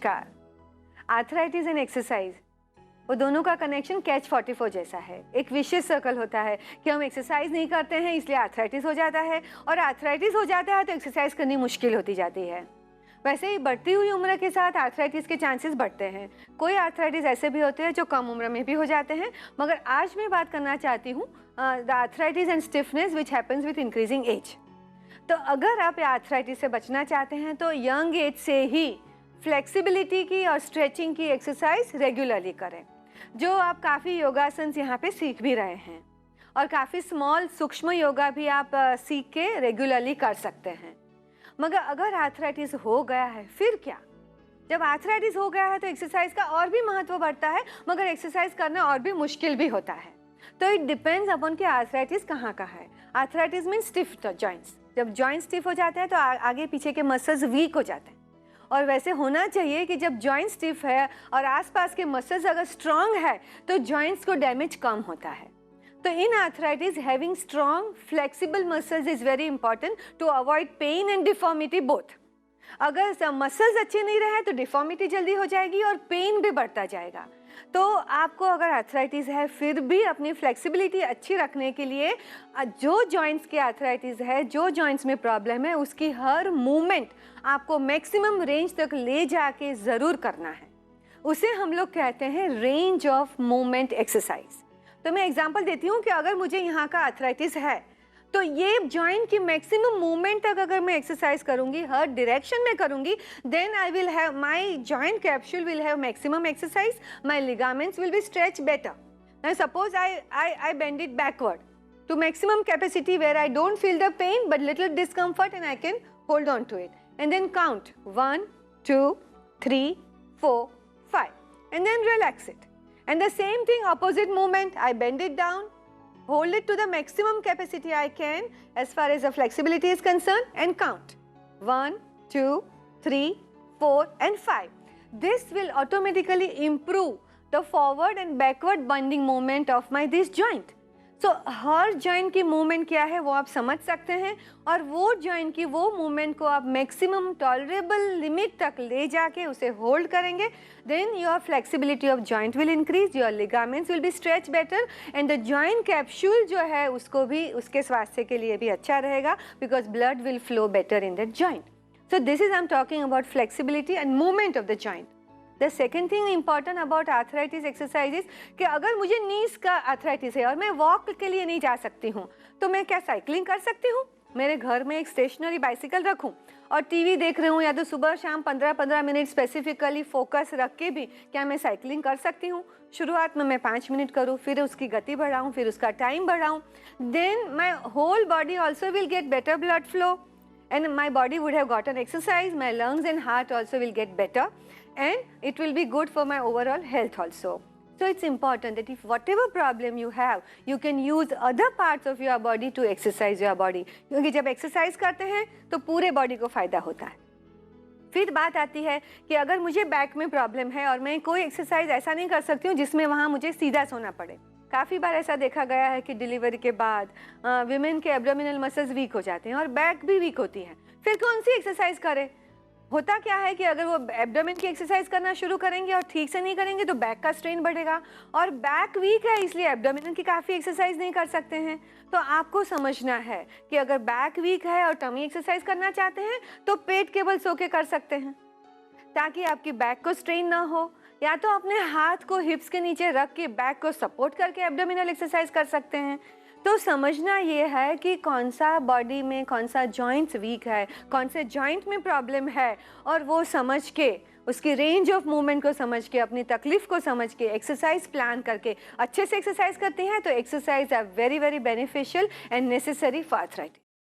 नमस्कार। Arthritis and exercise, वो दोनों का कनेक्शन कैच 44 जैसा है। एक विशेष सर्कल होता है कि हम एक्सरसाइज नहीं करते हैं इसलिए आर्थराइटिस हो जाता है, और आर्थराइटिस हो जाता है तो एक्सरसाइज करनी मुश्किल होती जाती है। वैसे ही बढ़ती हुई उम्र के साथ आर्थराइटिस के चांसेस बढ़ते हैं। कोई आर्थराइटिस ऐसे भी होते हैं जो कम उम्र में भी हो जाते हैं, मगर आज मैं बात करना चाहती हूँ the arthritis and stiffness which happens with increasing age. तो अगर आप आर्थराइटिस से बचना चाहते हैं तो यंग एज से ही फ्लेक्सिबिलिटी की और स्ट्रेचिंग की एक्सरसाइज रेगुलरली करें, जो आप काफ़ी योगासन यहाँ पे सीख भी रहे हैं, और काफ़ी स्मॉल सूक्ष्म योगा भी आप सीख के रेगुलरली कर सकते हैं। मगर अगर आर्थराइटिस हो गया है फिर क्या? जब आर्थराइटिस हो गया है तो एक्सरसाइज का और भी महत्व बढ़ता है, मगर एक्सरसाइज करना और भी मुश्किल भी होता है। तो इट डिपेंड्स अपॉन कि आर्थराइटिस कहाँ का है। Arthritis mean stiff joints. जब जॉइंट स्टिफ हो जाते हैं तो आगे पीछे के मसल्स वीक हो जाते हैं, और वैसे होना चाहिए कि जब जॉइंट स्टिफ है और आसपास के मसल्स अगर स्ट्रांग है तो जॉइंट्स को डैमेज कम होता है। तो in arthritis having strong flexible muscles is very important to avoid pain and deformity both. अगर मसल्स अच्छे नहीं रहे तो डिफॉर्मिटी जल्दी हो जाएगी और पेन भी बढ़ता जाएगा। तो आपको अगर आर्थराइटिस है फिर भी अपनी फ्लेक्सिबिलिटी अच्छी रखने के लिए जो जॉइंट्स के आर्थराइटिस है, जो जॉइंट्स में प्रॉब्लम है, उसकी हर मूवमेंट आपको मैक्सिमम रेंज तक ले जाके ज़रूर करना है। उसे हम लोग कहते हैं रेंज ऑफ मूवमेंट एक्सरसाइज। तो मैं एग्जांपल देती हूँ कि अगर मुझे यहाँ का आर्थराइटिस है तो ये जॉइंट की मैक्सिमम मूवमेंट तक अगर मैं एक्सरसाइज करूँगी, हर डायरेक्शन में करूँगी, then I will have my joint capsule will have maximum exercise, my ligaments will be stretch better. Now suppose I bend it backward to maximum capacity where I don't feel the pain but little discomfort and I can hold on to it, and then count 1 2 3 4 5 and then relax it. And the same thing, opposite movement, I bend it down, hold it to the maximum capacity I can as far as the flexibility is concerned, and count 1 2 3 4 and 5. This will automatically improve the forward and backward bending movement of my this joint. So her joint की movement क्या है वो आप समझ सकते हैं, और वो जॉइंट की वो मूवमेंट को आप मैक्सिमम टॉलरेबल लिमिट तक ले जाके उसे होल्ड करेंगे, then your flexibility of joint will increase, your ligaments will be stretch better, and the joint capsule जो है उसको भी, उसके स्वास्थ्य के लिए भी अच्छा रहेगा, because blood will flow better in that joint. So this is I'm talking about flexibility and movement of the joint. The second thing important about arthritis exercise is कि अगर मुझे नीज का आर्थराइटिस है और मैं वॉक के लिए नहीं जा सकती हूँ तो मैं क्या साइकिलिंग कर सकती हूँ? मेरे घर में एक स्टेशनरी बाइसिकल रखूँ और टीवी देख रही हूँ, या तो सुबह शाम 15-15 मिनट स्पेसिफिकली फोकस रख के भी क्या मैं साइकिलिंग कर सकती हूँ? शुरुआत में मैं 5 मिनट करूँ, फिर उसकी गति बढ़ाऊँ, फिर उसका टाइम बढ़ाऊँ, then my whole body also will get better blood flow and my body would have gotten exercise, my lungs and heart also will get better, and it will be good for my overall health also. So it's important that if whatever problem you have, you can use other parts of your body to exercise your body. क्योंकि जब exercise करते हैं तो पूरे body को फायदा होता है. फिर बात आती है कि अगर मुझे बैक में प्रॉब्लम है और मैं कोई एक्सरसाइज ऐसा नहीं कर सकती हूँ जिसमें वहाँ मुझे सीधा सोना पड़े. काफ़ी बार ऐसा देखा गया है कि डिलीवरी के बाद विमेन के एब्डोमिनल मसल्स वीक हो जाते हैं और बैक भी वीक होती है. फिर कौन सी एक्सरसाइज करें? होता क्या है कि अगर वो एब्डोमेन की एक्सरसाइज करना शुरू करेंगे और ठीक से नहीं करेंगे तो बैक का स्ट्रेन बढ़ेगा, और बैक वीक है इसलिए एब्डोमिनल की काफ़ी एक्सरसाइज नहीं कर सकते हैं. तो आपको समझना है कि अगर बैक वीक है और टमी एक्सरसाइज करना चाहते हैं तो पेट केवल सो के कर सकते हैं ताकि आपकी बैक को स्ट्रेन ना हो, या तो अपने हाथ को हिप्स के नीचे रख के बैक को सपोर्ट करके एब्डोमिनल एक्सरसाइज कर सकते हैं. तो समझना ये है कि कौन सा बॉडी में कौन सा जॉइंट्स वीक है, कौन से जॉइंट में प्रॉब्लम है, और वो समझ के उसकी रेंज ऑफ मूवमेंट को समझ के अपनी तकलीफ को समझ के एक्सरसाइज प्लान करके अच्छे से एक्सरसाइज करते हैं तो exercise are very very beneficial and necessary for arthritis.